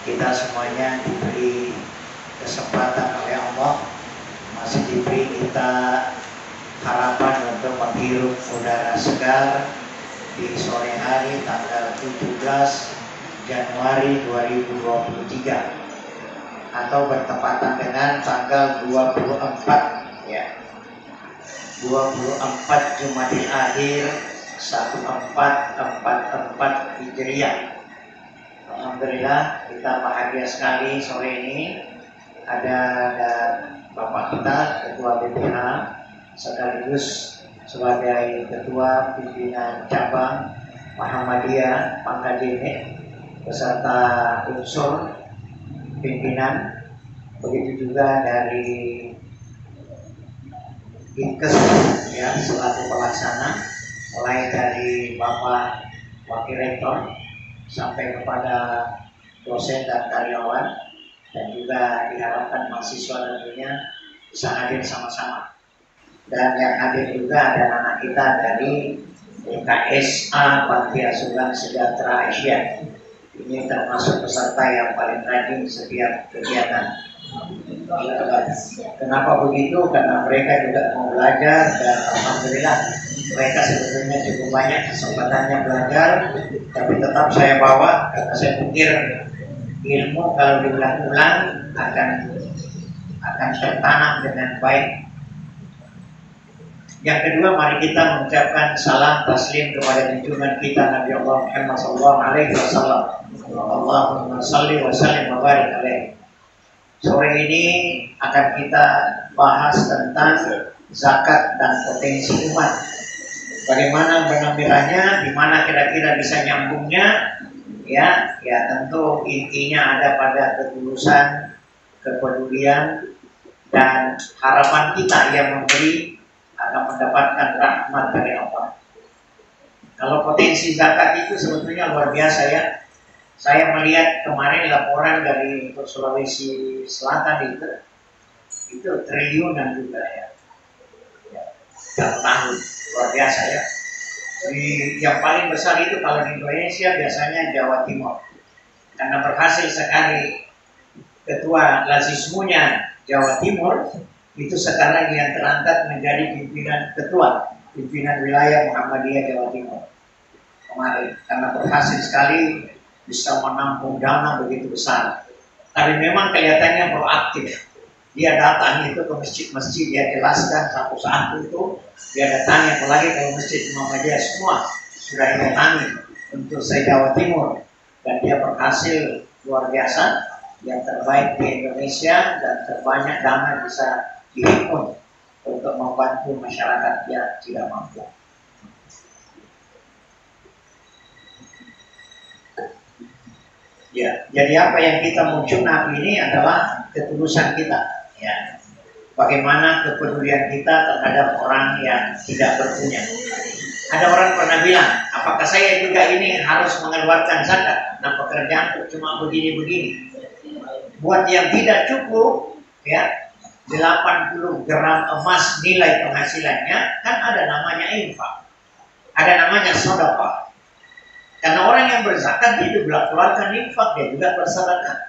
kita semuanya diberi kesempatan oleh Allah, masih diberi kita harapan untuk menghirup udara segar di sore hari tanggal 17 Januari 2023 atau bertepatan dengan tanggal 24 ya, 24 Jumadil Akhir 1444 Hijriah. Alhamdulillah kita bahagia sekali sore ini ada Bapak kita Ketua BPH sekaligus sebagai Ketua Pimpinan Cabang Muhammadiyah Pangkajene beserta unsur pimpinan, begitu juga dari Dinkes ya selaku pelaksana, mulai dari Bapak Wakil Rektor sampai kepada dosen dan karyawan, dan juga diharapkan mahasiswa tentunya bisa hadir sama-sama. Dan yang hadir juga ada anak kita dari KSA Panti Asuhan Sejahtera Asia. Ini termasuk peserta yang paling rajin setiap kegiatan. Kenapa begitu? Karena mereka juga mau belajar dan alhamdulillah mereka sebetulnya cukup banyak kesempatannya belajar, tapi tetap saya bawa karena saya pikir ilmu kalau diulang-ulang akan tertanam dengan baik. Yang kedua, mari kita mengucapkan salam taslim kepada junjungan kita Nabi Allah Muhammad SAW. Allahumma salli wa sallim wa barik alaihi. Sore ini akan kita bahas tentang zakat dan potensi umat. Bagaimana penampilannya, di mana kira-kira bisa nyambungnya? Ya tentu intinya ada pada ketulusan, kepedulian, dan harapan kita yang memberi akan mendapatkan rahmat dari Allah. Kalau potensi zakat itu sebetulnya luar biasa ya. Saya melihat kemarin laporan dari Sulawesi Selatan itu triliunan juga ya. Dalam tahun luar biasa ya. Yang paling besar itu kalau di Indonesia biasanya Jawa Timur, karena berhasil sekali ketua lazismunya Jawa Timur itu sekarang yang terangkat menjadi pimpinan wilayah Muhammadiyah Jawa Timur kemarin, karena berhasil sekali bisa menampung dana begitu besar. Tapi memang kelihatannya proaktif. Dia datang itu ke masjid-masjid, dia jelaskan satu-satu itu, dia datangi, apalagi kalau masjid Muhammadiyah semua sudah datangi untuk se-Jawa Timur, dan dia berhasil luar biasa, yang terbaik di Indonesia dan terbanyak dana bisa dihimpun untuk membantu masyarakat yang tidak mampu. Ya, jadi apa yang kita muncul ini adalah ketulusan kita. Ya, bagaimana kepedulian kita terhadap orang yang tidak berpunya. Ada orang pernah bilang, apakah saya juga ini harus mengeluarkan zakat? Nah, pekerjaan cuma begini-begini. Buat yang tidak cukup, ya 80 gram emas nilai penghasilannya, kan ada namanya infak, ada namanya sedekah. Karena orang yang berzakat dia juga keluarkan infak, dia juga bersedekah.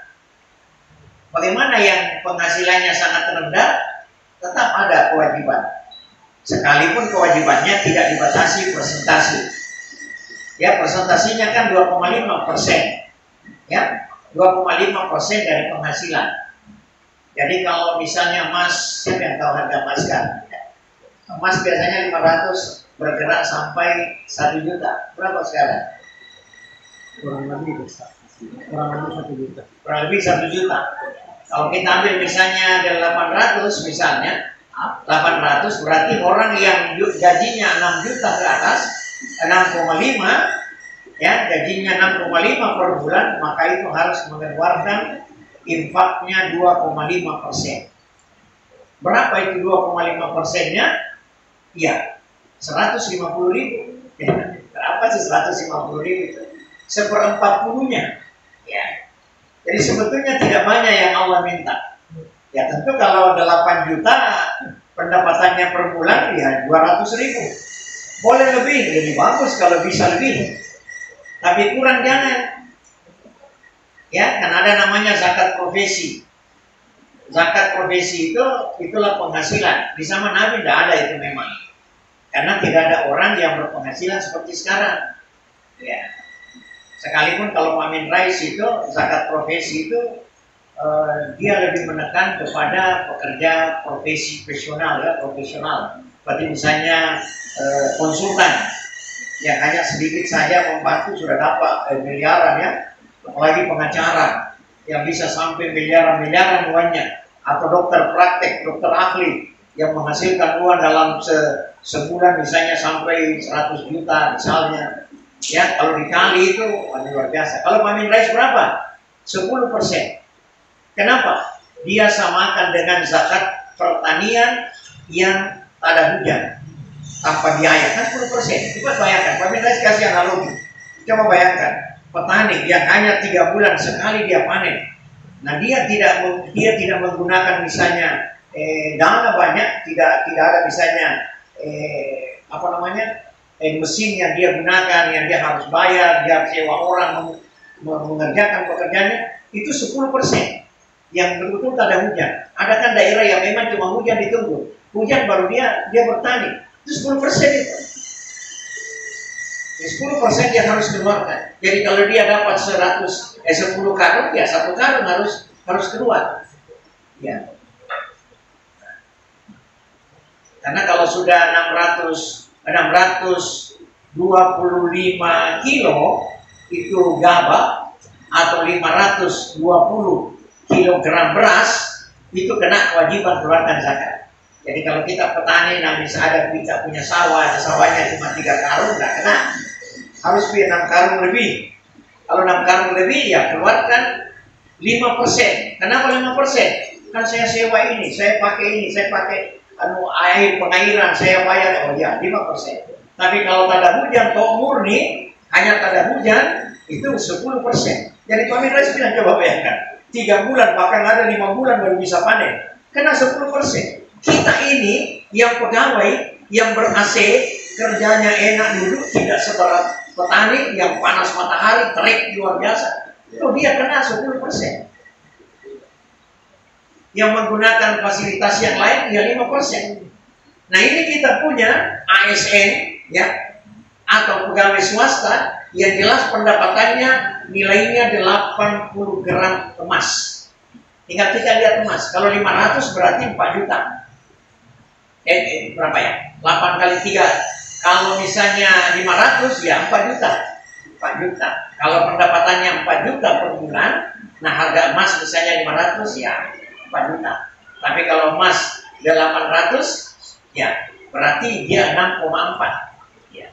Bagaimana yang penghasilannya sangat rendah, tetap ada kewajiban. Sekalipun kewajibannya tidak dibatasi persentase. Ya, persentasinya kan 2,5%. Ya, 2,5% dari penghasilan. Jadi kalau misalnya emas, siapa yang tahu harga emas kan? Emas biasanya 500 bergerak sampai 1 juta. Berapa sekarang? Kurang lebih 1 juta. Kurang lebih 1 juta. Kalau kita ambil misalnya ada 800 misalnya, 800 berarti orang yang gajinya 6 juta ke atas, 6,5 ya, gajinya 6,5 per bulan, maka itu harus mengeluarkan infaknya 2,5%. Berapa itu 2,5%-nya? Ya, 150.000. Berapa sih 150.000? 1/40-nya. Ya. Jadi sebetulnya tidak banyak yang Allah minta. Ya tentu kalau 8 juta pendapatannya per bulan ya 200.000. Boleh lebih bagus kalau bisa lebih. Tapi kurang jangan. Ya, kan ada namanya zakat profesi. Zakat profesi itu itulah penghasilan. Di zaman Nabi tidak ada itu memang. Karena tidak ada orang yang berpenghasilan seperti sekarang. Ya. Sekalipun kalau Pak Amin Rais itu zakat profesi itu dia lebih menekan kepada pekerja profesional ya, profesional. Berarti misalnya konsultan yang hanya sedikit saja membantu sudah dapat miliaran ya. Apalagi pengacara yang bisa sampai miliaran uangnya, atau dokter praktek, dokter ahli yang menghasilkan uang dalam sebulan misalnya sampai 100 juta misalnya. Ya, kalau dikali itu luar biasa. Kalau Pak Amin Rais berapa? 10%. Kenapa? Dia samakan dengan zakat pertanian yang tak ada hujan tanpa biaya, kan 10%. Coba bayangkan, Pak Amin Rais kasih analogi. Coba bayangkan, petani yang hanya 3 bulan sekali dia panen. Nah, dia tidak menggunakan misalnya dana banyak, tidak ada misalnya mesin yang dia gunakan, yang dia harus bayar, dia sewa orang mengerjakan pekerjaannya, itu 10% yang betul-betul tak ada hujan. Ada kan daerah yang memang cuma hujan ditunggu, hujan baru dia bertani, itu 10% itu. 10% yang harus keluarkan. Jadi kalau dia dapat 10 karung, ya 1 karung harus keluar. Ya. Karena kalau sudah 625 kilo itu gabah atau 520 kilogram beras itu kena kewajiban keluarkan zakat. Jadi kalau kita petani, misalnya kita punya sawahnya cuma 3 karung, nggak kena. Harus punya 6 karung lebih. Kalau 6 karung lebih, ya keluarkan 5%. Kenapa 5%? Kan saya sewa ini, saya pakai air pengairan, saya bayar. Oh ya, 5%. Tapi kalau tak ada hujan, kok murni, hanya tak ada hujan, itu 10%. Jadi Pak Amin Rais bilang, coba bayangkan, 3 bulan, bahkan ada 5 bulan baru bisa panen. Kena 10%. Kita ini yang pegawai, yang ber-AC, kerjanya enak duduk, tidak seberat petani yang panas matahari, terik luar biasa. Itu dia kena 10%. Yang menggunakan fasilitas yang lain, ya 5%. Nah, ini kita punya ASN, ya, atau pegawai swasta, yang jelas pendapatannya nilainya 80 gram emas. Tinggal kita lihat emas. Kalau 500 berarti 4 juta. Berapa ya? 8 kali 3. Kalau misalnya 500 ya 4 juta. 4 juta. Kalau pendapatannya 4 juta per bulan, nah harga emas misalnya 500 ya 4 juta. Tapi kalau emas 800 ya berarti dia 6,4. Ya.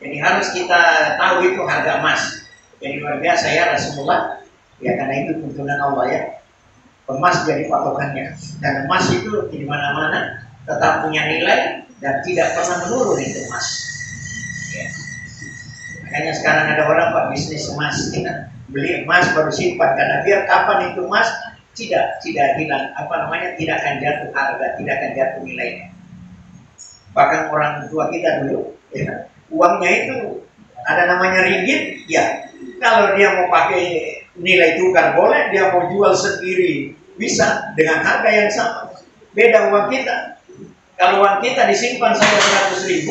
Jadi harus kita tahu itu harga emas. Jadi luar biasa ya Rasulullah. Ya karena itu tuntunan Allah ya. Emas jadi patokannya. Dan emas itu di mana-mana tetap punya nilai dan tidak pernah menurun itu emas. Ya. Makanya sekarang ada orang Pak bisnis emas, ya. Beli emas baru simpan karena biar kapan itu emas tidak hilang, tidak akan jatuh harga, tidak akan jatuh nilainya. Bahkan orang tua kita dulu, ya, uangnya itu ada namanya ringgit, ya. Kalau dia mau pakai nilai tukar boleh, dia mau jual sendiri bisa dengan harga yang sama. Beda uang kita. Kalau uang kita disimpan saja 100.000,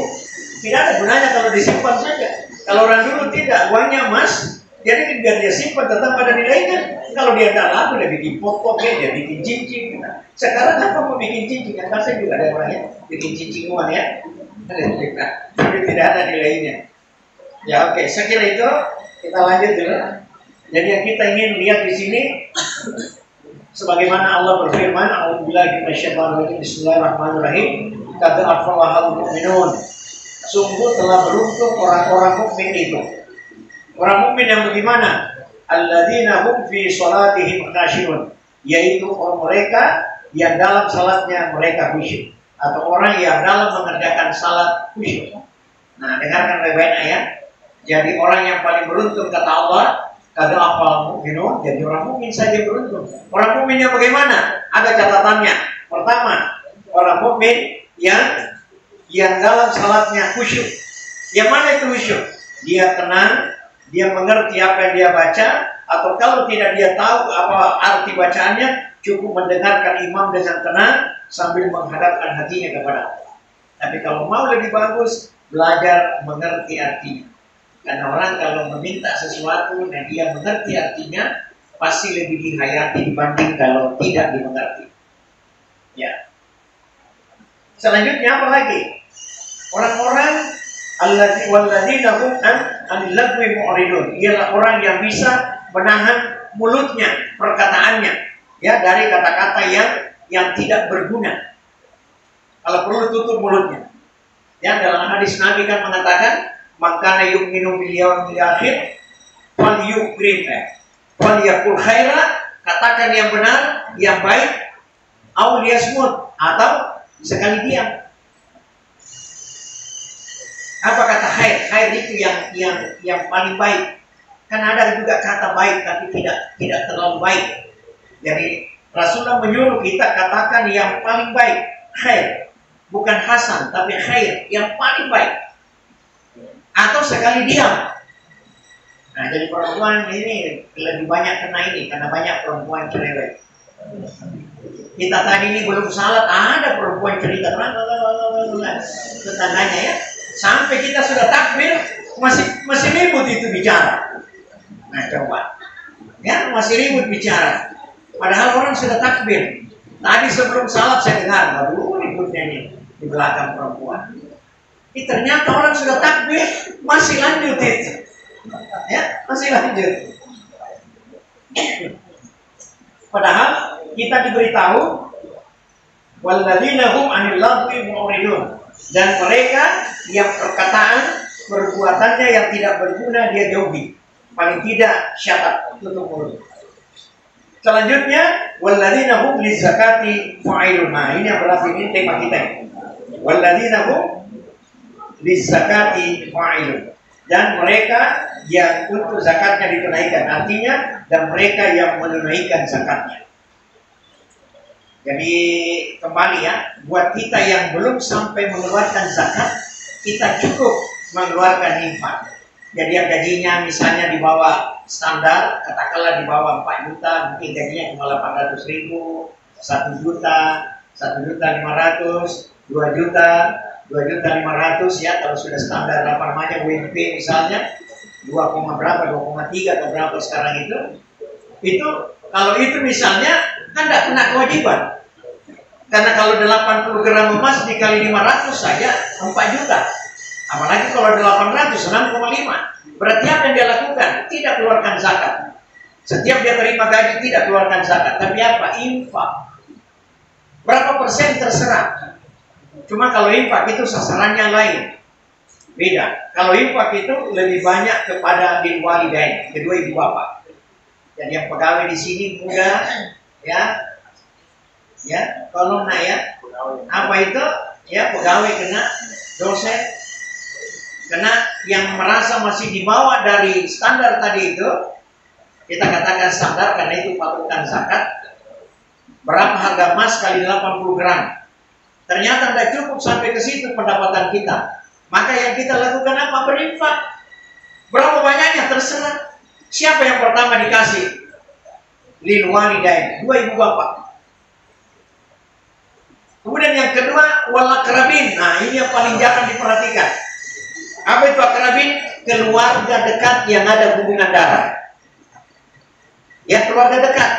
tidak ada gunanya kalau disimpan saja. Kalau orang dulu tidak, uangnya emas, jadi biar dia simpan tetap pada nilainya. Kalau dia tidak laku, dia bikin pokok, dia bikin cincin. Sekarang apa mau bikin cincin? Yang saya juga ada orangnya bikin cincin uang ya. Jadi tidak ada nilainya. Ya oke, saya kira itu kita lanjut dulu. Jadi yang kita ingin lihat di sini, sebagaimana Allah berfirman, A'udzubillahi minasyaitonir rajim, Bismillahirrahmanirrahim. Qad aflahal mu'minun. Sungguh telah beruntung orang-orang mukmin itu. Orang mukmin yang bagaimana? Alladzina hum fi salatihim khashi'un, yaitu orang mereka yang dalam salatnya mereka khusyuk, atau orang yang dalam mengerjakan salat khusyuk. Nah, dengarkan baik-baik ayat. Jadi orang yang paling beruntung kata Allah, kada afal mukminun, jadi orang mukmin saja beruntung. Orang mukmin yang bagaimana? Ada catatannya. Pertama, orang mukmin yang dalam salatnya khusyuk. Yang mana itu khusyuk? Dia tenang, dia mengerti apa yang dia baca, atau kalau tidak dia tahu apa arti bacaannya, cukup mendengarkan imam dengan tenang sambil menghadapkan hatinya kepada Allah. Tapi kalau mau lebih bagus, belajar mengerti artinya. Karena orang kalau meminta sesuatu dan dia mengerti artinya, pasti lebih dihayati dibanding kalau tidak dimengerti. Ya. Selanjutnya apa lagi? Orang-orang walladzina hum anil lagwi mu'ridun, ialah orang yang bisa menahan mulutnya, perkataannya, ya, dari kata-kata yang tidak berguna. Kalau perlu tutup mulutnya. Ya, dalam hadis Nabi kan mengatakan, "Maka yu'minu bil yaumil akhir falyukrim falyakul khaira," katakan yang benar, yang baik, au liyasmut, atau sekali diam. Apa kata khair? Khair itu yang paling baik. Kan ada juga kata baik tapi tidak terlalu baik. Jadi Rasulullah menyuruh kita katakan yang paling baik, khair. Bukan hasan, tapi khair, yang paling baik. Atau sekali diam. Nah, jadi perempuan ini lebih banyak kena ini, karena banyak perempuan cerewet. Kita tadi ini belum salat, ada perempuan cerita tetangganya, ya. Sampai kita sudah takbir, masih ribut itu bicara. Nah, coba. Ya, masih ribut bicara. Padahal orang sudah takbir. Tadi sebelum salat saya dengar, waduh, ributnya ini di belakang perempuan. Ternyata orang sudah takbir, masih lanjut itu. Ya, masih lanjut. Padahal kita diberitahu, walladzina hum 'anil lagwi mu'ridun, dan mereka yang perkataan perbuatannya yang tidak berguna dia jauhi. Paling tidak syatat, tutup mulut. Selanjutnya, walladzina hum lizakati fa'ilun. Nah, ini yang berarti ini tema kita. Walladzina hum lizakati fa'ilun. Dan mereka yang untuk zakatnya ditunaikan, artinya dan mereka yang menunaikan zakatnya. Jadi kembali ya, buat kita yang belum sampai mengeluarkan zakat, kita cukup mengeluarkan infak. Jadi yang gajinya misalnya di bawah standar, katakanlah di bawah 4 juta, mungkin gajinya cuma 800.000, 1 juta, 1.500.000, 2 juta, 2.500.000, ya, kalau sudah standar apa namanya UMP misalnya 2, berapa, 2,3 atau berapa sekarang itu kalau itu misalnya kan tidak kena kewajiban. Karena kalau 80 gram emas dikali 500 saja 4 juta. Apalagi kalau 800, 6,5. Berarti apa yang dia lakukan? Tidak keluarkan zakat. Setiap dia terima gaji tidak keluarkan zakat. Tapi apa? Infak. Berapa persen terserah. Cuma kalau infak itu sasarannya lain. Beda. Kalau infak itu lebih banyak kepada bil walidain, kedua ibu bapak. Dan yang pegawai di sini muda, ya, tolong nak ya. Apa itu? Ya, pegawai kena, dosen kena, yang merasa masih di bawah dari standar tadi itu, kita katakan standar karena itu patokan zakat. Berapa harga emas kali 80 gram? Ternyata tidak cukup sampai ke situ pendapatan kita. Maka yang kita lakukan apa? Berinfak. Berapa banyaknya terserah. Siapa yang pertama dikasih? Lil walidain, 2 ibu bapak. Kemudian yang kedua, wal akrabin. Nah, ini yang paling jangan diperhatikan. Apa itu akrabin? Keluarga dekat yang ada hubungan darah. Ya, keluarga dekat.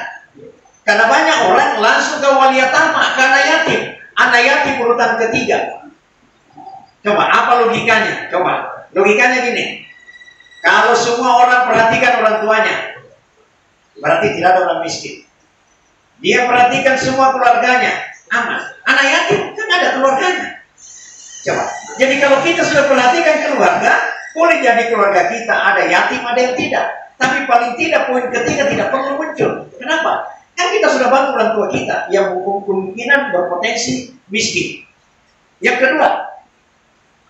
Karena banyak orang langsung ke wali yatama karena yatim. Anak yatim urutan ketiga. Coba, apa logikanya? Coba, logikanya gini. Kalau semua orang perhatikan orang tuanya, berarti tidak ada orang miskin. Dia perhatikan semua keluarganya, aman. Anak yatim kan ada keluarganya. Coba, jadi kalau kita sudah perhatikan keluarga, boleh jadi keluarga kita ada yatim, ada yang tidak. Tapi paling tidak poin ketiga tidak perlu muncul. Kenapa? Kan kita sudah bantu orang tua kita yang kemungkinan berpotensi miskin. Yang kedua,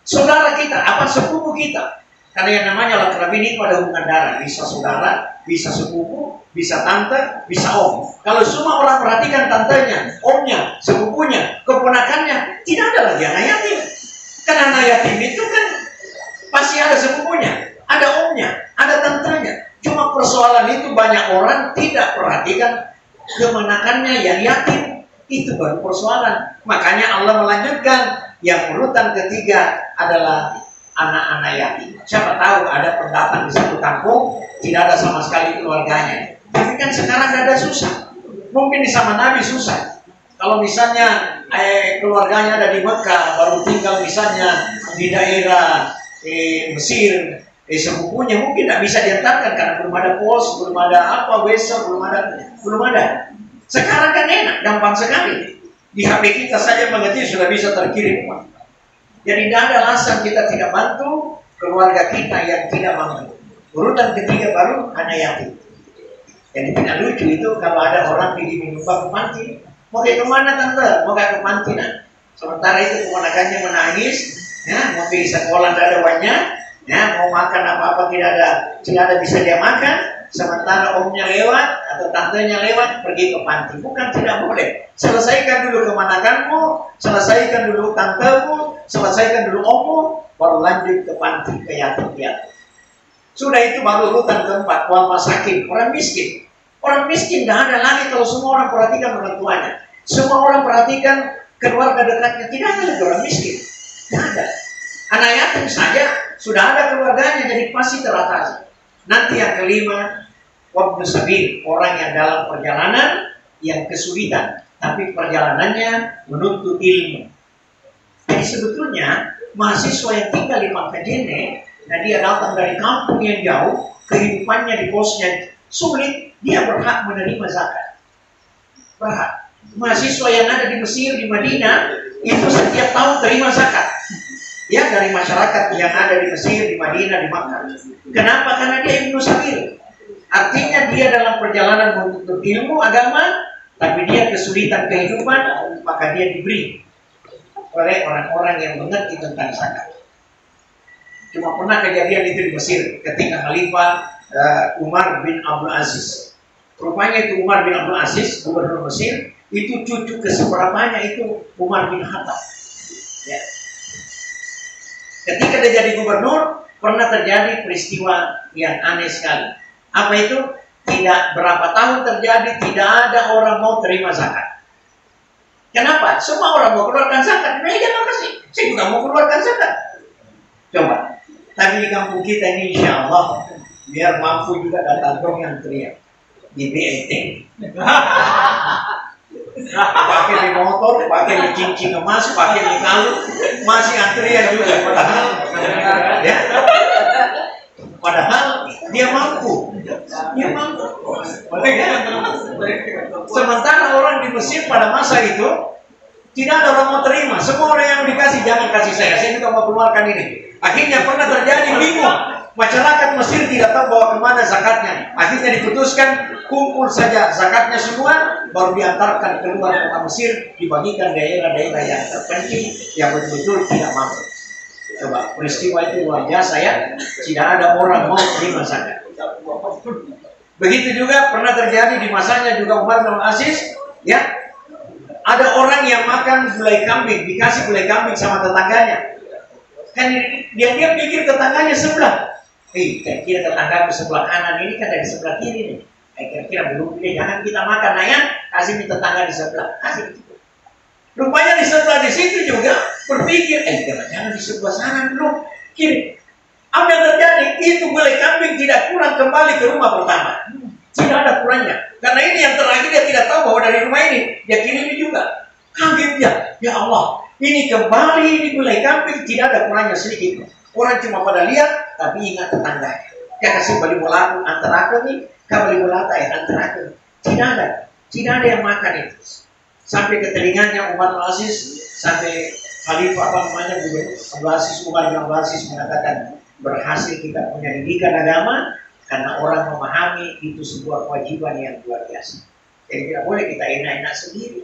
saudara kita, apa sepupu kita. Karena yang namanya akrabin itu ada hubungan darah. Bisa saudara, bisa sepupu, bisa tante, bisa om. Kalau semua orang perhatikan tantenya, omnya, sepupunya, keponakannya, tidak ada lagi anak yatim. Karena anak yatim itu kan pasti ada sepupunya, ada omnya, ada tantenya. Cuma persoalan itu banyak orang tidak perhatikan kemenakannya yang yatim. Itu baru persoalan. Makanya Allah melanjutkan yang urutan ketiga adalah anak-anak yatim. Siapa tahu ada pendatang di satu kampung tidak ada sama sekali keluarganya. Tapi kan sekarang ada susah. Mungkin di zaman Nabi susah. Kalau misalnya keluarganya ada di Mekah, baru tinggal misalnya di daerah Mesir, sepupunya mungkin tidak bisa diantarkan karena belum ada pos, belum ada apa, besok belum ada. Sekarang kan enak, gampang sekali. Di HP kita saja mengerti sudah bisa terkirim. Jadi tidak ada alasan kita tidak bantu keluarga kita yang tidak mampu. Urutan ketiga baru anak yatim. Jadi tidak lucu itu kalau ada orang pergi menyumbang ke panti. Mau ke kemana tante? Mau ke panti nak. Sementara itu keponakannya menangis, ya, mau pergi sekolah tidak ada uangnya, ya, mau makan apa-apa tidak ada bisa dia makan. Sementara omnya lewat atau tantenya lewat pergi ke panti. Bukan tidak boleh. Selesaikan dulu kemanakanmu, selesaikan dulu tantemu, selesaikan dulu ommu, baru lanjut ke panti, ke yatim-yatim. Sudah itu baru urutan keempat, wal masakin, orang miskin. Orang miskin tidak ada lagi kalau semua orang perhatikan orang tuanya. Semua orang perhatikan keluarga dekatnya. Tidak ada lagi orang miskin. Tidak ada. Anak yatim saja sudah ada keluarganya, jadi pasti teratasi. Nanti yang kelima, wabnu sabil, orang yang dalam perjalanan yang kesulitan, tapi perjalanannya menuntut ilmu. Jadi sebetulnya mahasiswa yang tinggal di Makajene, nah dia datang dari kampung yang jauh, kehidupannya di kosnya sulit, dia berhak menerima zakat. Berhak. Mahasiswa yang ada di Mesir, di Madinah, itu setiap tahun terima zakat. Ya, dari masyarakat yang ada di Mesir, di Madinah, di Makkah. Kenapa? Karena dia ibnu sabil. Artinya dia dalam perjalanan menuntut ilmu agama, tapi dia kesulitan kehidupan, maka dia diberi oleh orang-orang yang mengerti tentang zakat. Cuma pernah kejadian itu di Mesir ketika Khalifah Umar bin Abdul Aziz. Rupanya itu Umar bin Abdul Aziz, gubernur Mesir, itu cucu keseberapanya itu Umar bin Khattab. Ya. Ketika dia jadi gubernur, pernah terjadi peristiwa yang aneh sekali. Apa itu? Tidak berapa tahun terjadi, tidak ada orang mau terima zakat. Kenapa? Semua orang mau keluarkan zakat. Mereka makasih. Saya juga mau keluarkan zakat. Coba. Tapi di kampung kita ini insya Allah, biar mampu juga datang dong yang teriak. Di BET. Pakai di motor, pakai di cincin emas, pakai di kalung, masih antrian juga. Padahal dia mampu. Dia mampu. Sementara orang di Mesir pada masa itu tidak ada orang mau terima. Semua orang yang dikasih jangan kasih saya juga mau keluarkan ini. Akhirnya pernah terjadi bingung. Masyarakat Mesir tidak tahu bawa kemana zakatnya. Akhirnya diputuskan kumpul saja zakatnya semua, baru diantarkan keluar kota Mesir, dibagikan daerah-daerah yang terpencil yang betul-betul tidak mampu. Coba peristiwa itu luar biasa ya. Tidak ada orang mau terima zakat. Begitu juga pernah terjadi di masanya juga Umar bin Aziz, ya. Ada orang yang makan gulai kambing, dikasih gulai kambing sama tetangganya. Kan dia pikir tetangganya sebelah. Kira-kira tetangga sebelah kanan ini kan dari sebelah kiri nih. Kira-kira belum pilih, jangan kita makan, nah ya, kasih di tetangga di sebelah, kasih. Rupanya di sebelah di situ juga berpikir, jangan di sebelah sana dulu, kiri. Apa yang terjadi? Itu gulai kambing tidak kurang kembali ke rumah pertama. Tidak ada kurangnya. Karena ini yang terakhir dia tidak tahu bahwa dari rumah ini dia kirimi juga. Kagetnya, ya Allah, ini kembali di gulai kambing tidak ada kurangnya sedikit. Orang cuma pada lihat, tapi ingat tetangganya. Dia kasih balik bola antara aku nih, kau balik bola antara aku. Tidak ada yang makan itu. Sampai ke telinganya Umar bin Aziz, sampai Khalifah Gubernur Abdul Aziz, Umar bin Abdul Aziz mengatakan, berhasil kita punya didikan agama karena orang memahami itu sebuah kewajiban yang luar biasa. Jadi tidak boleh kita enak-enak sendiri,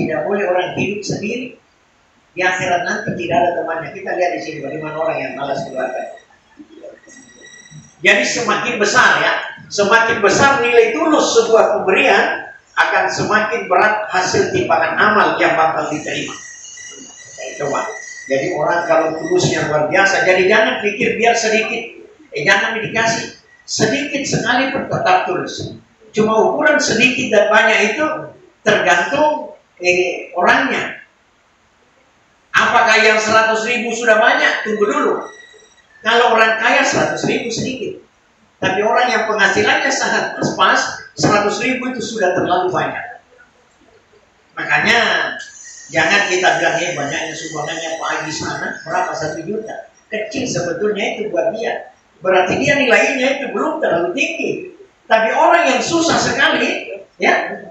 tidak boleh orang hidup sendiri. Di akhirat nanti tidak ada temannya. Kita lihat di sini bagaimana orang yang malas keluarga. Jadi semakin besar ya, semakin besar nilai tulus sebuah pemberian, akan semakin berat hasil timbangan amal yang bakal diterima. Coba. Jadi orang kalau tulusnya luar biasa, jadi jangan pikir biar sedikit, jangan dikasih. sedikit sekali pun tetap tulus. Cuma ukuran sedikit dan banyak itu tergantung orangnya. Apakah yang 100.000 sudah banyak? Tunggu dulu. Kalau orang kaya 100.000 sedikit. Tapi orang yang penghasilannya sangat pas-pas, 100.000 itu sudah terlalu banyak. Makanya jangan kita bilang banyaknya sumbangannya Pak Haji sana berapa 1 juta. Kecil sebetulnya itu buat dia. Berarti dia nilainya itu belum terlalu tinggi. Tapi orang yang susah sekali, ya,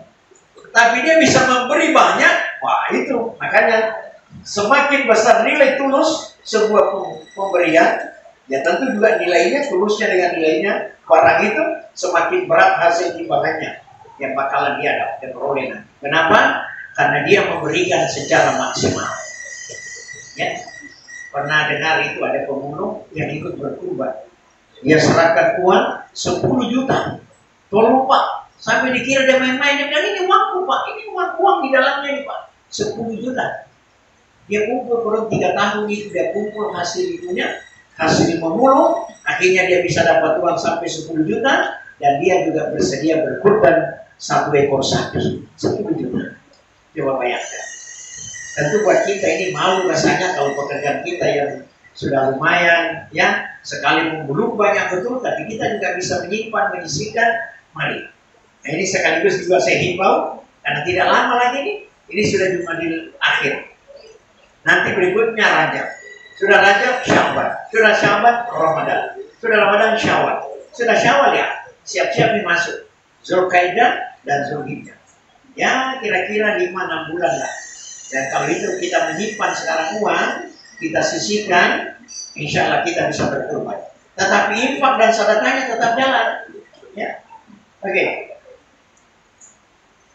tapi dia bisa memberi banyak, wah itu makanya semakin besar nilai tulus sebuah pemberian, ya tentu juga nilainya, tulusnya dengan nilainya barang itu semakin berat hasil timbangannya yang bakalan dia dapat peroleh. Kenapa? Karena dia memberikan secara maksimal. Ya, pernah dengar itu ada pemulung yang ikut berkurban. Dia serahkan uang 10 juta. Tolong Pak, sampai dikira dia main-main. Dia bilang ini uangku Pak, ini uang di dalamnya nih Pak. 10 juta. Dia kumpul kurang 3 tahun itu, dia kumpul hasil itunya, hasil memulung, akhirnya dia bisa dapat uang sampai 10 juta, dan dia juga bersedia berkurban 1 ekor sapi, 10 juta. Coba bayangkan. Tentu buat kita ini malu rasanya kalau pekerjaan kita yang sudah lumayan, ya, sekali membulung banyak betul, tapi kita juga bisa menyimpan, menyisihkan, mari. Nah ini sekaligus juga saya himbau, karena tidak lama lagi ini sudah Jumadil akhir. Nanti berikutnya Rajab. Sudah Rajab, Syawal. Sudah Syawal, Ramadan. Sudah Ramadan, Syawal. Sudah Syawal ya, siap-siap nih masuk Zulkaidah dan Zulhijjah. Ya kira-kira 5-6 bulan lah. Dan kalau itu kita menyimpan sekarang uang, kita sisihkan, insya Allah kita bisa berkurban. Tetapi infak dan sedekahnya tetap jalan. Ya, oke.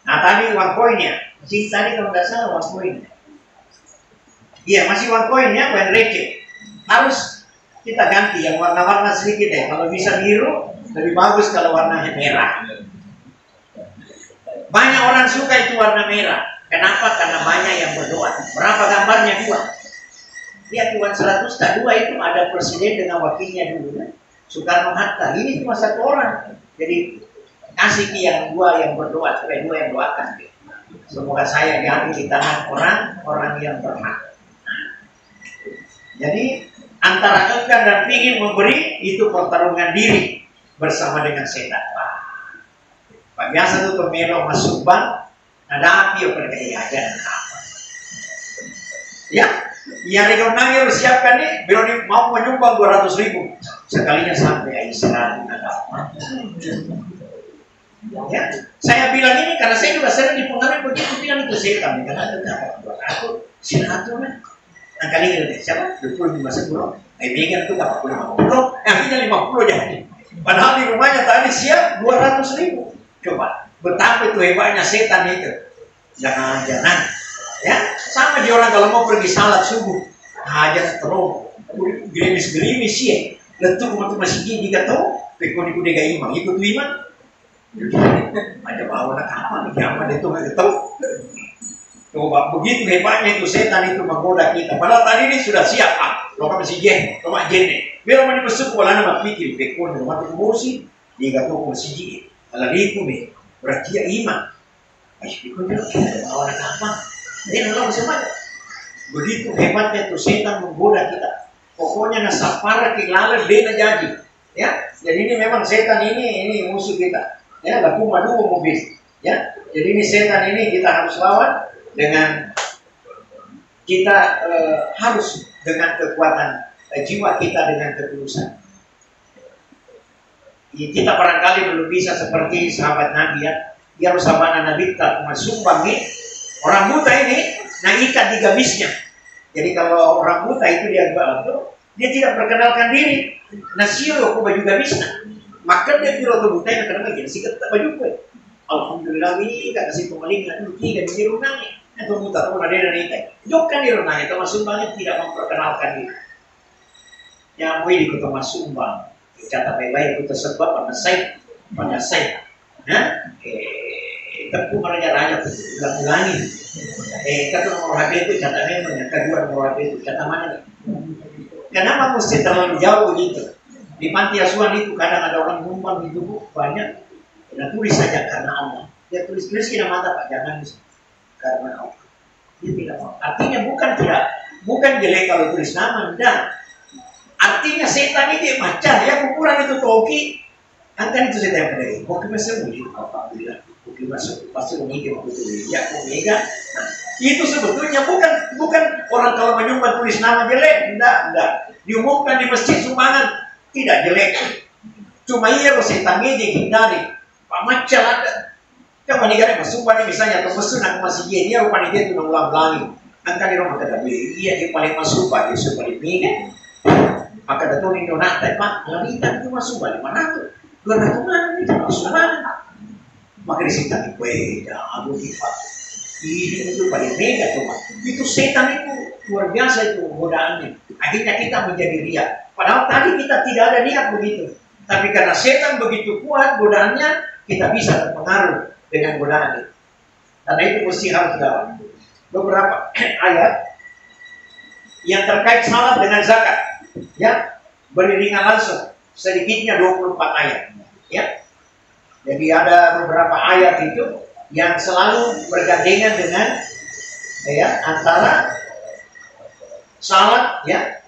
Nah tadi uang koinnya, tadi kalau nggak salah uang koinnya. Iya masih uang koinnya, uang receh. Harus kita ganti yang warna-warna sedikit deh. Kalau bisa biru, lebih bagus kalau warnanya merah. Banyak orang suka itu warna merah. Kenapa? Karena banyak yang berdoa. Berapa gambarnya 2? Lihat uang 100 tak 2 itu ada presiden dengan wakilnya dulu kan? Soekarno Hatta. Ini cuma 1 orang. Jadi kasih yang 2 yang berdoa, supaya 2 yang doakan. Semoga saya diambil di tangan orang yang berhak. Jadi antara enggan dan ingin memberi itu pertarungan diri bersama dengan setan. Pak biasa tuh pemelo masuk bank, ada api pada kayak aja apa? Ya, yang rekomendasi siapkan nih, beliau mau menyumbang 200.000 sekalinya sampai Israel ada apa? Ya, saya bilang ini karena saya juga sering dipengaruhi begitu, bilang itu setan karena ada buat aku sinatur kan. Nah kali ini siapa? 25 sebelum. Bikin itu 40, akhirnya 50 jadi. Padahal di rumahnya tadi siap 200.000. Coba betapa itu hebatnya setan itu. Jangan-jangan, ya sama dia orang kalau mau pergi salat subuh, hajat terus, gerimis-gerimis ya. Letuk masih gigi tahu, pekoni kuda gak imam, ikut imam. Ada bawa nak apa nih? Kiamat itu nggak tahu. Coba begitu hebatnya itu setan itu menggoda kita. Padahal tadi ini sudah siap. Lo kan masih jen, lo mak jen nih. Biar mana besok wala nama pikir pekoni rumah tu emosi, dia gak tahu masih jen. Kalau itu nih, berarti dia iman. Ikut dia bawa nak apa? Dia nolong semua. Begitu hebatnya itu setan menggoda kita. Pokoknya nasapara kilala dia jadi. Ya, jadi ini memang setan ini musuh kita. Ya, laku madu mobil. Ya, jadi ini setan ini kita harus lawan dengan kita harus dengan kekuatan jiwa kita dengan ketulusan. Kita barangkali belum bisa seperti sahabat Nabi ya. Dia harus sahabat Nabi tak sumbang nih. Orang buta ini nah ikat di gamisnya. Jadi kalau orang buta itu dia tidak perkenalkan diri. Nasiro aku baju gamisnya. Maka dia kira tuh buta yang kenapa jadi sikat baju gue. Alhamdulillah ini kan kasih pemalingan dulu 3 di runangnya. Atau buta tuh ada dari itu. Jokan di runangnya termasuk banyak tidak memperkenalkan diri. Yang mau ikut termasuk sumbang. Kata baik-baik itu sebab pada saya. Nah, tentu raja itu ulangi. Kata nomor HP itu kata memang kedua nomor HP itu kata mana? Kenapa mesti terlalu jauh begitu? Di panti asuhan itu kadang ada orang numpang di tubuh banyak. Nah, tulis saja karena Allah. Dia tulis kena mata Pak, jangan karena Allah. Dia tidak mau. Artinya bukan jelek kalau tulis nama, enggak. Artinya setan itu macam ya ukuran itu toki. Kan itu setan yang kedai. Kok masih mungkin apa bilang? Kok masih pasti mungkin waktu itu ya omega. Nah, itu sebetulnya bukan orang kalau menyumbang tulis nama jelek, enggak. Diumumkan di masjid sumbangan tidak jelek. Cuma iya kalau setan ini hindari. Pak Macal ada. Coba negara masukan misalnya atau mesun aku masih dia rupanya dia itu ulang-ulangi. Kan di rumah kata iya dia paling masuk Pak, dia paling mega. Maka datang ini nonata Pak, lamitan itu masuk balik mana tuh? 200 mana ini masuk mana? Maka disita di beda, aku Pak. Ini itu paling mega tuh Pak. Itu setan itu luar biasa itu godaannya. Akhirnya kita menjadi riak. Padahal tadi kita tidak ada niat begitu. Tapi karena setan begitu kuat godaannya, kita bisa terpengaruh dengan godaan itu. Karena itu mesti harus dilawan. Beberapa ayat yang terkait salat dengan zakat, ya beriringan langsung. Sedikitnya 24 ayat, ya. Jadi ada beberapa ayat itu yang selalu bergandengan dengan, ya, antara salat, ya,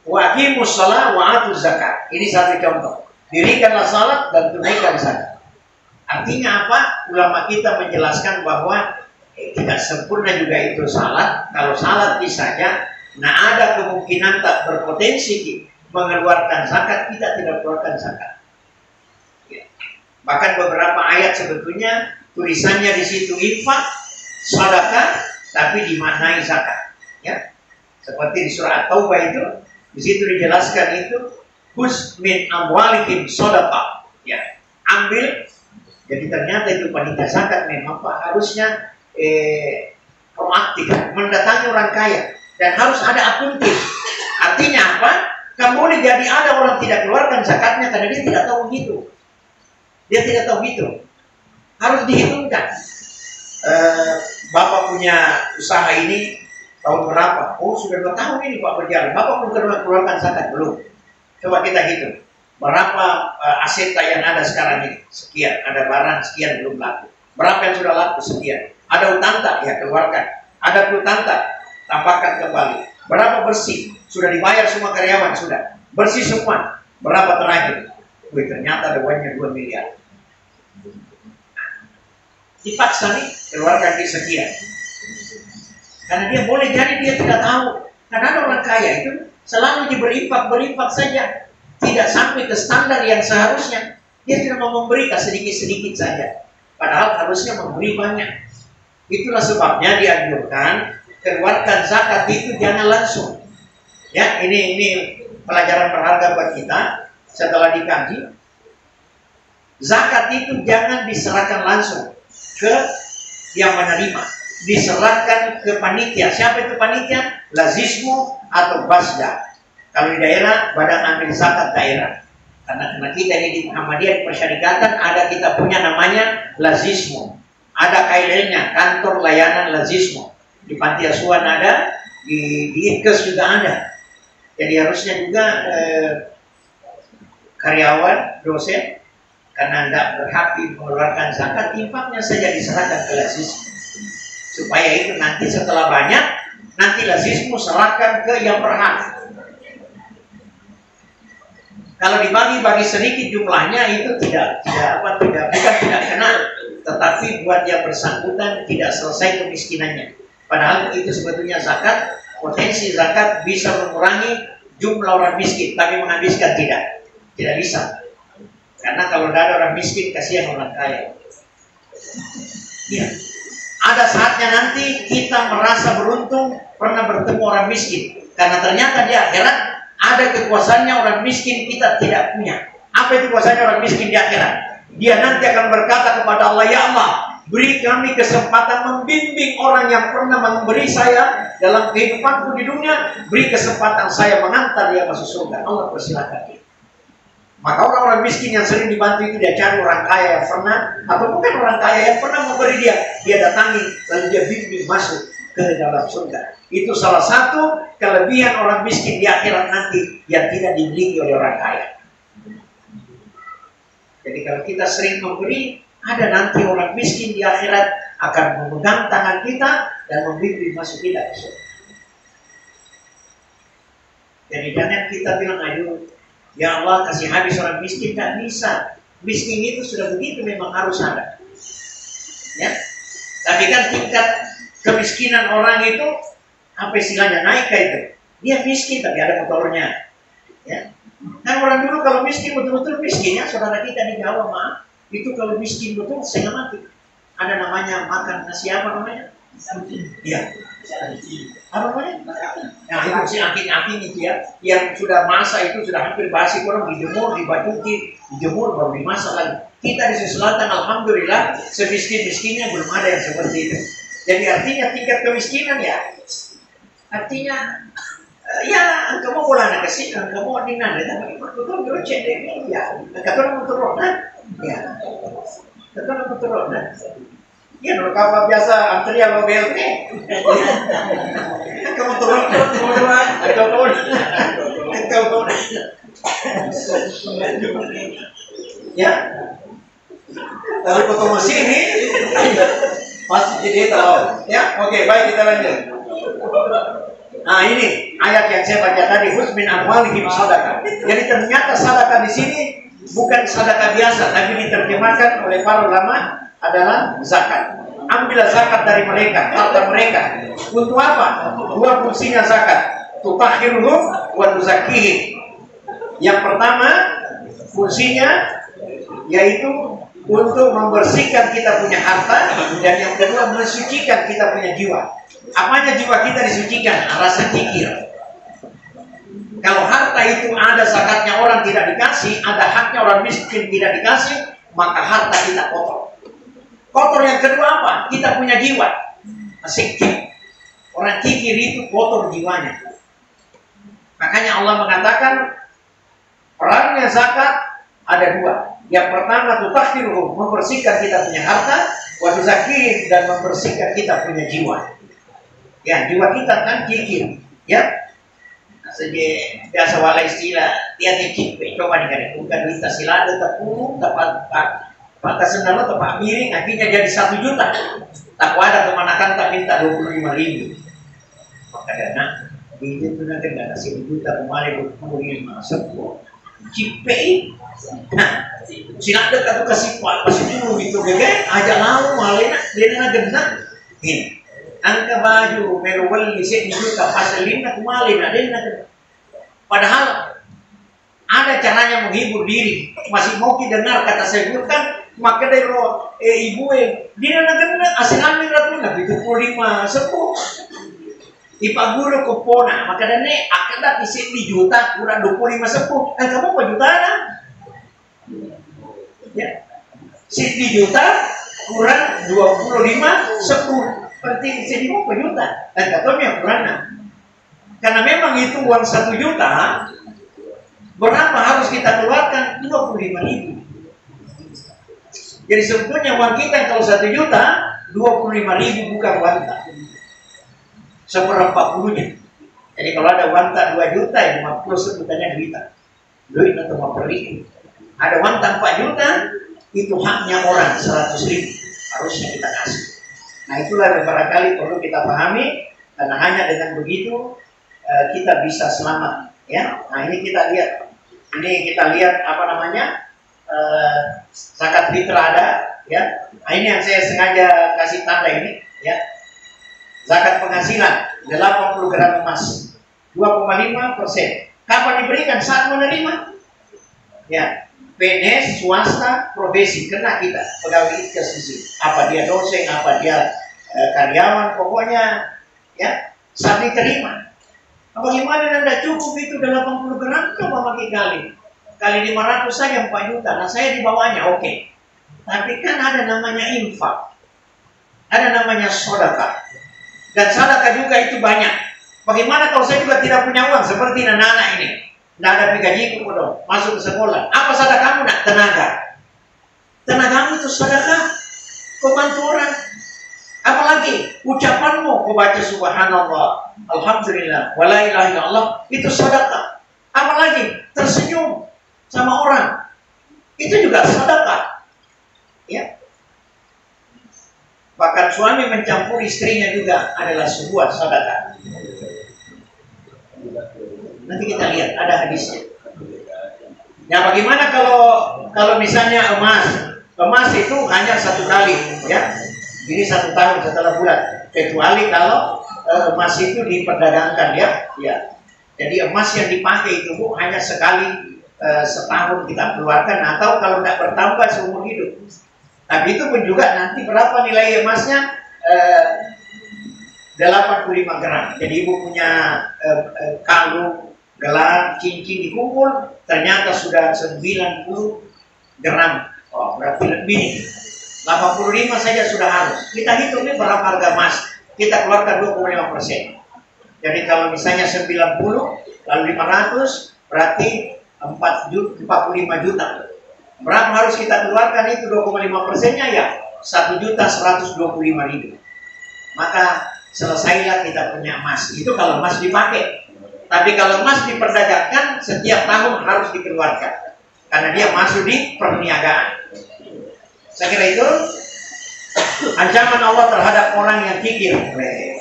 wa aqimus shalah wa atuz zakat. Ini satu contoh. Dirikanlah salat dan tunaikan zakat. Artinya apa? Ulama kita menjelaskan bahwa tidak sempurna juga itu salat. Kalau salat saja, nah ada kemungkinan tak berpotensi mengeluarkan zakat, kita tidak keluarkan zakat. Ya. Bahkan beberapa ayat sebetulnya tulisannya di situ infak, sedekah, tapi dimaknai zakat. Ya. Seperti di surah At-Taubah itu, di situ dijelaskan itu khudz min amwalihim shadaqah. Ya, ambil. Jadi ternyata itu panitia zakat memang Pak harusnya proaktif, mendatangi orang kaya dan harus ada akuntif. Artinya apa? Kamu boleh jadi ada orang tidak keluarkan zakatnya karena dia tidak tahu gitu. Dia tidak tahu gitu. Harus dihitungkan. Bapak punya usaha ini tahun berapa? Oh sudah 2 tahun ini Pak berjalan. Bapak belum pernah keluarkan zakat belum? Coba kita hitung. Berapa aset yang ada sekarang ini? Sekian. Ada barang sekian belum laku. Berapa yang sudah laku? Sekian. Ada utang tak? Ya keluarkan. Ada piutang tak? Tambahkan kembali. Berapa bersih? Sudah dibayar semua karyawan? Sudah. Bersih semua. Berapa terakhir? Wih, ternyata ada uangnya 2 miliar. Dipaksa nih keluarkan di sekian. Karena dia boleh jadi dia tidak tahu. Karena ada orang kaya itu selalu diberi berinfak saja. Tidak sampai ke standar yang seharusnya. Dia tidak mau memberikan sedikit-sedikit saja. Padahal harusnya memberi banyak. Itulah sebabnya dianjurkan keluarkan zakat itu jangan langsung. Ya, ini pelajaran berharga buat kita setelah dikaji. Zakat itu jangan diserahkan langsung ke yang menerima. Diserahkan ke panitia. Siapa itu panitia? Lazismu atau Basda. Kalau di daerah, Badan Amil Zakat daerah. Karena kita ini di Muhammadiyah Persyarikatan ada kita punya namanya Lazismu. Ada KLL-nya, kantor layanan Lazismu. Di panti asuhan ada, di IKES juga ada. Jadi harusnya juga karyawan, dosen, karena tidak berhak mengeluarkan zakat, infaknya saja diserahkan ke Lazismu. Supaya itu nanti setelah banyak, nanti Lazismu serahkan ke yang berhak. Kalau dibagi-bagi sedikit jumlahnya itu bukan tidak kenal, tetapi buat yang bersangkutan tidak selesai kemiskinannya. Padahal itu sebetulnya zakat, potensi zakat bisa mengurangi jumlah orang miskin, tapi menghabiskan tidak bisa. Karena kalau tidak ada orang miskin, kasihan orang kaya. Ya. Ada saatnya nanti kita merasa beruntung pernah bertemu orang miskin, karena ternyata di akhirat ada kekuasaannya orang miskin kita tidak punya. Apa itu kuasanya orang miskin di akhirat? Dia nanti akan berkata kepada Allah, ya Allah, beri kami kesempatan membimbing orang yang pernah memberi saya dalam kehidupanku di dunia. Beri kesempatan saya mengantar dia masuk surga. Allah persilakan dia. Maka orang-orang miskin yang sering dibantu itu dia cari orang kaya yang pernah, atau bukan orang kaya yang pernah memberi dia datangi, lalu dia bimbing masuk ke dalam surga. Itu salah satu kelebihan orang miskin di akhirat nanti yang tidak dimiliki oleh orang kaya. Jadi kalau kita sering memberi, ada nanti orang miskin di akhirat akan memegang tangan kita dan membimbing masuk kita ke surga. Jadi jangan kita bilang, ayo, ya Allah kasih habis orang miskin, tak bisa. Miskin itu sudah begitu memang harus ada. Ya, tapi kan tingkat kemiskinan orang itu apa istilahnya naik kayak itu. Dia miskin tapi ada motornya. Ya, kan orang dulu kalau miskin betul-betul miskin ya, saudara kita di Jawa mah itu kalau miskin betul setengah mati. Ada namanya makan nasi apa namanya? Iya. Apa namanya? Nah itu si akin-akin itu ya, yang sudah masak itu sudah hampir basi, orang dijemur, dibacuti, dijemur baru dimasak lagi. Kita di selatan alhamdulillah semiskin-miskinnya belum ada yang seperti itu. Jadi artinya tingkat kemiskinan ya, artinya ya engkau mau bola nak kasih, engkau mau di nana, tapi betul betul cendek ya, kata orang betul ya, kata orang betul ya, kalau kau biasa antri apa BLT, kamu turun, ya, tapi potong sini pasti jadi tahu, ya, oke, baik kita lanjut. Nah ini ayat yang saya baca tadi, husmin amwalihim sadaqah. Jadi ternyata sadaqah di sini bukan sadaqah biasa, tapi diterjemahkan oleh para ulama adalah zakat. Ambillah zakat dari mereka, harta mereka. Untuk apa? Dua fungsinya zakat. Tutahhiruhum wa tuzakkihim. Yang pertama fungsinya yaitu untuk membersihkan kita punya harta, dan yang kedua mensucikan kita punya jiwa. Apanya jiwa kita disucikan? Rasa zikir. Kalau harta itu ada zakatnya orang tidak dikasih, ada haknya orang miskin tidak dikasih, maka harta kita kotor. Kotor yang kedua apa? Kita punya jiwa. Zikir. Orang zikir itu kotor jiwanya. Makanya Allah mengatakan perannya zakat ada dua. Yang pertama tutahhiruhum, membersihkan kita punya harta, wa tuzakkihim, dan membersihkan kita punya jiwa. Ya, jiwa kita kan zikir, ya. Saja biasa wala istilah dia dikit, coba dikatakan duit silada tepung tepat maka senama tepat miring akhirnya jadi 1 juta. Tak ada kemanakan tak minta 25.000. Maka dana itu tu nak kena 1 juta kemarin 25 sepuluh. Cipe. Nah, silada katu kasih pasal dulu itu gege aja lau malena dia nak gena. Ini angka baju merwal ni 1 juta pasal 5 kemarin ada nak. Padahal ada caranya menghibur diri. Masih mau kita dengar kata saya kan maka dari ibu dia nak asilan ratu nak 75 sepuh. Ipa guru ko pona maka dane akan dapat 1 juta kurang 25 sepuh. Dan kamu apa juta lah? Ya. 1 juta kurang 25 sepuh. Berarti 1 juta. Dan katanya kurang. Karena memang itu uang 1 juta, berapa harus kita keluarkan? 25.000. Jadi sebetulnya uang kita kalau 1 juta, 25.000 bukan wanta. 1/40-nya. Jadi kalau ada wanta 2 juta, 50 sebutannya duita. Duit atau memperi. Ada wanta 4 juta, itu haknya orang 100.000. Harusnya kita kasih. Nah itulah yang barangkali perlu kita pahami, karena hanya dengan begitu kita bisa selamat, ya. Nah ini kita lihat, apa namanya, zakat fitrah ada, ya. Nah ini yang saya sengaja kasih tanda ini, ya. Zakat penghasilan 80 gram emas, 2,5%. Kapan diberikan? Saat menerima, ya. PNS, swasta, profesi, kena kita pegawai sisi. Apa dia dosen, apa dia karyawan, pokoknya, ya, saat diterima. Bagaimana Anda cukup itu 80 gram? Coba pakai kali 500 saja 4 juta. Nah saya di bawahnya, oke. Tapi kan ada namanya infak, ada namanya sedekah, dan sedekah juga itu banyak. Bagaimana kalau saya juga tidak punya uang seperti anak-anak ini? Tidak ada gajiku dong, masuk ke sekolah. Apa sedekahmu nak? Tenaga. Tenagamu itu sedekah. Kau bantu orang. Apalagi ucapanmu, kau baca subhanallah, alhamdulillah, wala ilaha illallah, itu sedekah. Apalagi tersenyum sama orang. Itu juga sedekah. Ya. Bahkan suami mencampur istrinya juga adalah sebuah sedekah. Nanti kita lihat ada hadisnya. Ya, bagaimana kalau misalnya emas itu hanya 1 kali, ya. Ini 1 tahun setelah bulan. Kecuali kalau emas itu diperdagangkan, ya. Ya. Jadi emas yang dipakai itu Bu hanya sekali setahun kita keluarkan, atau kalau tidak bertambah seumur hidup. Tapi itu pun juga nanti berapa nilai emasnya? 85 gram. Jadi ibu punya kalung, gelang, cincin dikumpul, ternyata sudah 90 gram. Oh, berarti lebih. 85 saja sudah harus. Kita hitung ini berapa harga emas. Kita keluarkan 25%. Jadi kalau misalnya 90 lalu 500 berarti 45 juta. Berapa harus kita keluarkan itu 25%-nya ya? 1.125.000. Maka selesailah kita punya emas. Itu kalau emas dipakai. Tapi kalau emas diperdagangkan setiap tahun harus dikeluarkan. Karena dia masuk di perniagaan. Saya kira itu ancaman Allah terhadap orang yang kikir.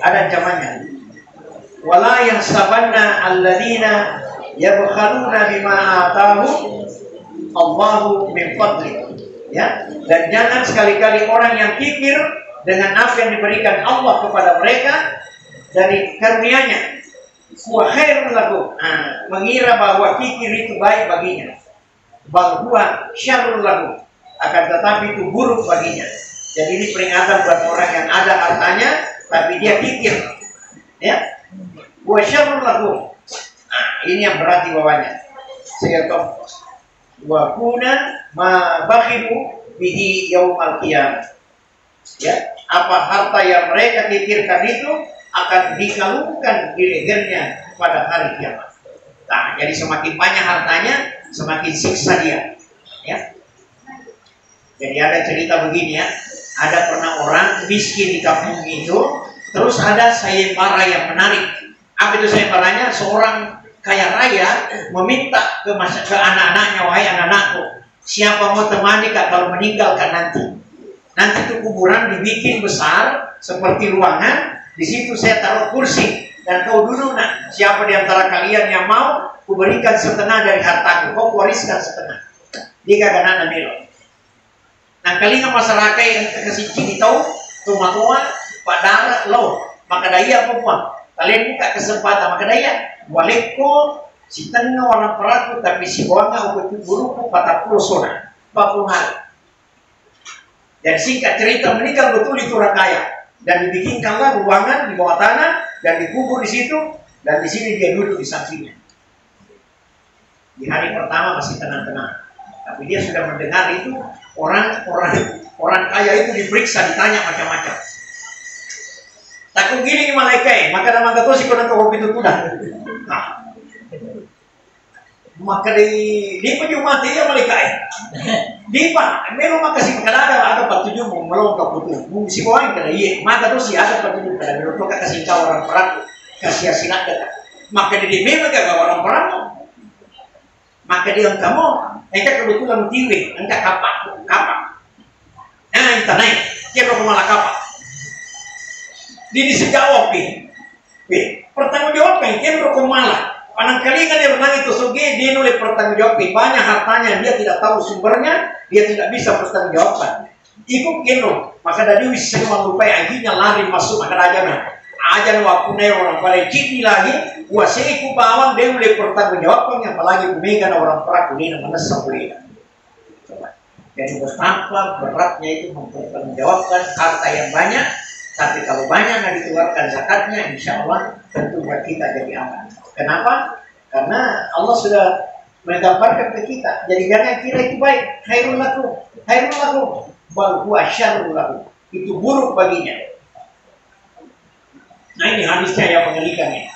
Ada ancamannya. Wala yahsabanna alladzina yabkhaluna bima atahum Allahu min fadli. Ya, dan jangan sekali-kali orang yang kikir dengan apa yang diberikan Allah kepada mereka dari karunia-Nya. Wa khairul lahu. Mengira bahwa kikir itu baik baginya. Bal huwa syarrul lahu. Akan tetapi itu buruk baginya. Jadi ini peringatan buat orang yang ada hartanya tapi dia kikir. Ya. Wa syarrul lahu. Ini yang berat di bawahnya. Saya tahu. Wa kuna ma bakhilu bihi yaumal qiyamah. Ya, apa harta yang mereka pikirkan itu akan dikalungkan di lehernya pada hari kiamat. Nah, jadi semakin banyak hartanya, semakin siksa dia. Ya. Jadi ada cerita begini ya, ada pernah orang miskin di kampung itu, terus ada sayembara yang menarik. Apa itu sayembaranya? Seorang kaya raya meminta ke anak-anaknya, wahai anak-anakku, siapa mau temani Kak kalau meninggalkan nanti. Nanti itu kuburan dibikin besar seperti ruangan, di situ saya taruh kursi dan kau duduk nak. Siapa di antara kalian yang mau, kuberikan setengah dari hartaku, kau wariskan setengah. Dia kagak nana melo. Nah kalian masyarakat yang kasih cini tahu, tua-tua, pak darah lo, maka daya apa? Kalian buka kesempatan, maka daya. Waleko si tengah orang peraku tapi si bawahnya udah buruk 40 sona 40 hari. Dan singkat cerita meninggal betul itu orang kaya dan dibikinkanlah ruangan di bawah tanah dan dikubur di situ dan di sini dia duduk di sampingnya. Di hari pertama masih tenang-tenang, tapi dia sudah mendengar itu orang kaya itu diperiksa, ditanya macam-macam. Takut gini malaikat, maka nama kata si kono kopi itu sudah. Nah, maka di penyumati ya malaikat. Di pak, melo makasih ada 47 mau melongkap putu. Si bawang kada iya, maka tuh si ada 47 kada melo toka kasih kau orang perang, kasih hasilnya kada. Maka di melo kagak orang perang. Maka dia kamu, engkau kebetulan tiwe, engkau kapak. Nah, itu naik, dia kau malah kapak. Dia disejawab pertanggung jawab kan dia rokok malah panang kali kan dia menang itu soge dia nulis pertanggung jawab banyak hartanya dia tidak tahu sumbernya dia tidak bisa pertanggung jawabkan ikut keno maka dari bisa melupai akhirnya lari masuk maka aja waktu orang pada citi lagi wasiku bawang dia nulis pertanggung jawabkan yang apalagi bumikan orang peraku ini namanya sabulina. Jadi betapa beratnya itu mempertanggungjawabkan harta yang banyak. Tapi kalau banyak nggak dikeluarkan zakatnya, insya Allah tentu buat kita jadi aman. Kenapa? Karena Allah sudah menggambarkan ke kita. Jadi jangan kira itu baik. Khairul lakum, bal huwa syarrul lakum. Itu buruk baginya. Nah ini hadisnya yang mengerikan ini.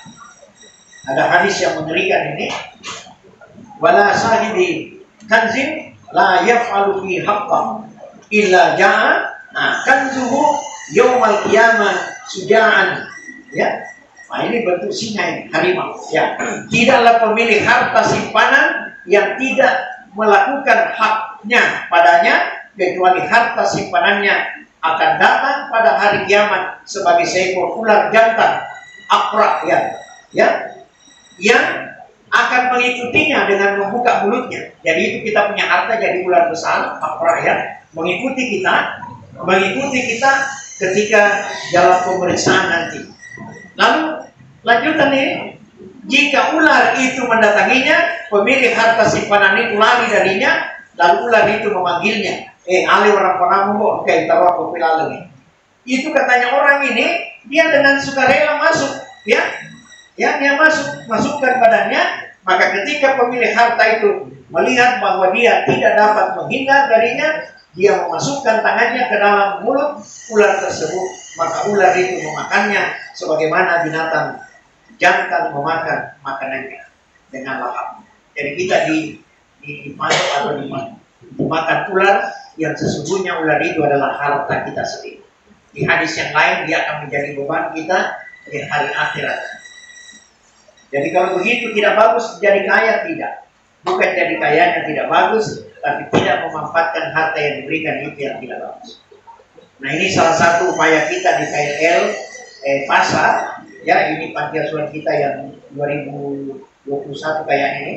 Ada hadis yang mengerikan ini. Wala sahibi kanzin la yaf'alu fi haqqah illa ja'a kanzuhu yaumal qiyamah sujaan. Ya. Nah ini bentuk singa ini, harimau. Ya. Tidaklah pemilik harta simpanan yang tidak melakukan hak haknya padanya kecuali harta simpanannya akan datang pada hari kiamat sebagai seekor ular jantan akra yang akan mengikutinya dengan membuka mulutnya. Jadi itu kita punya harta jadi ular besar akra mengikuti kita ketika dalam pemeriksaan nanti. Lalu lanjutan ini, jika ular itu mendatanginya, pemilik harta simpanan itu lari darinya, lalu ular itu memanggilnya. Ali orang panamu kok kayak taruh kopi lalu. Itu katanya orang ini, dia dengan sukarela masuk, dia masukkan badannya. Maka ketika pemilik harta itu melihat bahwa dia tidak dapat menghindar darinya, dia memasukkan tangannya ke dalam mulut ular tersebut, maka ular itu memakannya sebagaimana binatang jantan memakan makanannya dengan lahap. Jadi kita dimasuk atau dimakan ular yang sesungguhnya ular itu adalah harta kita sendiri. Di hadis yang lain dia akan menjadi beban kita di hari akhirat. Jadi kalau begitu tidak bagus jadi kaya, tidak. Bukan jadi kayanya tidak bagus, tapi tidak memanfaatkan harta yang diberikan itu yang tidak bagus. Nah ini salah satu upaya kita di KLL Pasar. Ya, ini panti asuhan kita yang 2021 kayak ini.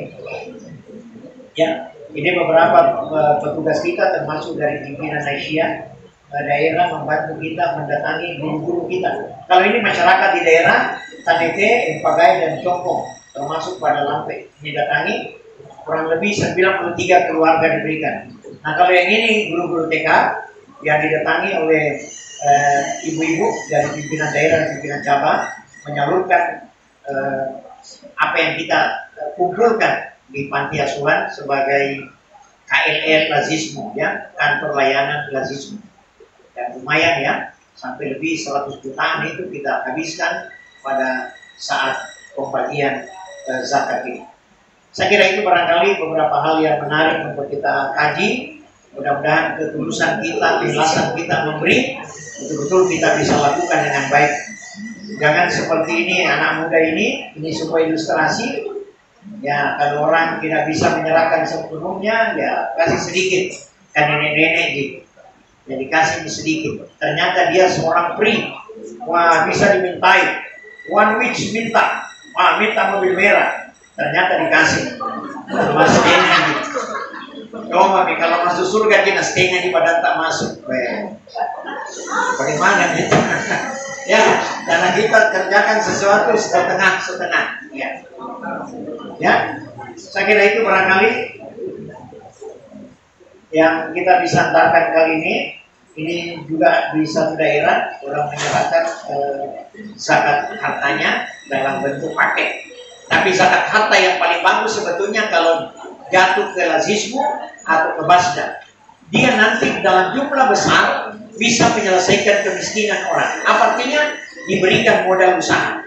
Ya, ini beberapa petugas kita termasuk dari pimpinan Aisyah daerah membantu kita mendatangi guru-guru kita. Kalau ini masyarakat di daerah Tanete, Pagai dan Congkong termasuk pada Lampe ini datangi, kurang lebih 93 keluarga diberikan. Nah kalau yang ini guru-guru TK yang didatangi oleh ibu-ibu dari pimpinan daerah dan pimpinan cabang menyalurkan apa yang kita kumpulkan di panti asuhan sebagai KLL Lazisme, ya, kantor layanan Lazisme. Dan lumayan ya, sampai lebih 100 jutaan itu kita habiskan pada saat pembagian zakat ini. Saya kira itu barangkali beberapa hal yang menarik untuk kita kaji. Mudah-mudahan ketulusan kita, keikhlasan kita memberi, betul-betul kita bisa lakukan dengan baik. Jangan seperti ini, anak muda ini semua ilustrasi. Ya, kalau orang tidak bisa menyerahkan sepenuhnya, ya kasih sedikit. Kan nenek-nenek gitu. Jadi kasih sedikit. Ternyata dia seorang pri. Wah, bisa dimintai. One which minta. Wah, minta mobil merah. Ternyata dikasih. Mas setengah gitu. Coba nih, kalau masuk surga kita setengah di badan tak masuk. Bagaimana gitu? Ya, karena kita kerjakan sesuatu setengah. Ya, saya kira itu barangkali yang kita bisa antarkan kali ini. Ini juga di satu daerah orang menyerahkan zakat hartanya dalam bentuk paket. Tapi zakat harta yang paling bagus sebetulnya kalau jatuh ke lazismu atau ke basda. Dia nanti dalam jumlah besar bisa menyelesaikan kemiskinan orang. Apa artinya? Diberikan modal usaha.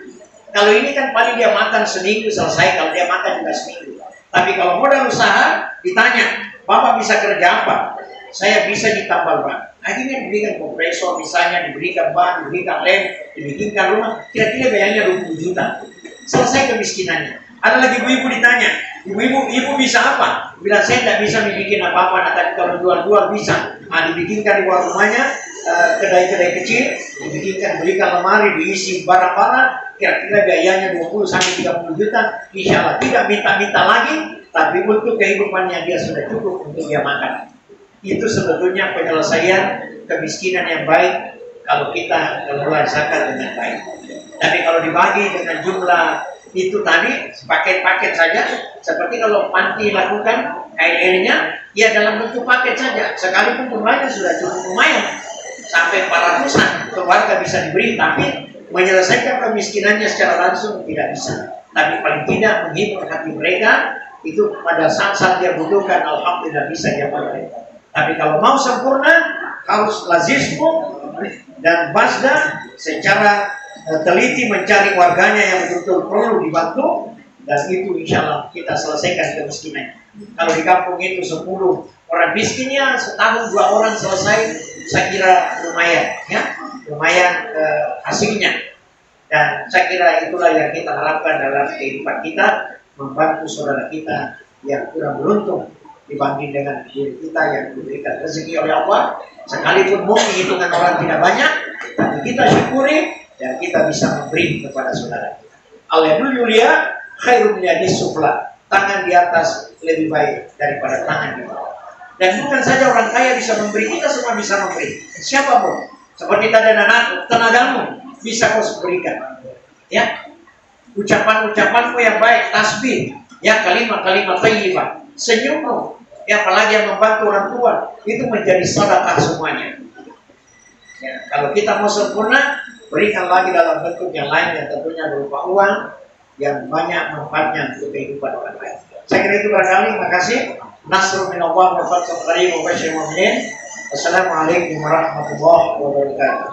Kalau ini kan paling dia makan seminggu selesai, kalau dia makan juga seminggu. Tapi kalau modal usaha ditanya, Bapak bisa kerja apa? Saya bisa di tambal ban. Akhirnya diberikan kompresor misalnya, diberikan ban, diberikan lem, dibikinkan rumah, kira-kira biayanya 20 juta. Selesai kemiskinannya. Ada lagi ibu-ibu ditanya, ibu bisa apa? Bila saya tidak bisa bikin apa-apa, tapi kalau jual-jual bisa. Nah, dibikinkan di luar rumahnya, kedai-kedai kecil, dibikinkan, berikan lemari, diisi barang-barang, kira-kira biayanya 20 sampai 30 juta. Insya Allah tidak minta-minta lagi, tapi untuk kehidupannya dia sudah cukup untuk dia makan. Itu sebetulnya penyelesaian kemiskinan yang baik kalau kita kelola zakat dengan baik. Tapi kalau dibagi dengan jumlah itu tadi paket-paket saja, seperti kalau panti lakukan KLL-nya, ya dalam bentuk paket saja. Sekalipun jumlahnya sudah cukup lumayan, sampai 400-an keluarga bisa diberi, tapi menyelesaikan kemiskinannya secara langsung tidak bisa. Tapi paling tidak menghibur hati mereka, itu pada saat-saat dia butuhkan, alhamdulillah bisa dia pakai. Tapi kalau mau sempurna, harus lazismu dan basda secara teliti mencari warganya yang betul-betul perlu dibantu, dan itu insya Allah kita selesaikan kemiskinannya. Kalau di kampung itu 10 orang miskinnya, setahun 2 orang selesai, saya kira lumayan, ya, lumayan hasilnya. Dan saya kira itulah yang kita harapkan dalam kehidupan kita, membantu saudara kita yang kurang beruntung dibanding dengan diri kita yang diberikan rezeki oleh Allah. Sekalipun mungkin hitungan orang tidak banyak, tapi kita syukuri dan kita bisa memberi kepada saudara kita. Al-yadul yulia khairun yadis sufla. Tangan di atas lebih baik daripada tangan di bawah. Dan bukan saja orang kaya bisa memberi, kita semua bisa memberi. Siapapun, seperti tadi tenagamu bisa kau berikan. Ya, ucapan-ucapanmu yang baik, tasbih, ya kalimat-kalimat thayyibah, senyummu, ya apalagi yang membantu orang tua, itu menjadi sedekah semuanya. Ya, kalau kita mau sempurna, berikan lagi dalam bentuk yang lain yang tentunya berupa uang yang banyak manfaatnya untuk kehidupan orang lain. Saya kira itu barangkali. Terima kasih. Nasrul minallah wa fathul qarib wa basyiril mu'minin. Wassalamualaikum warahmatullahi wabarakatuh.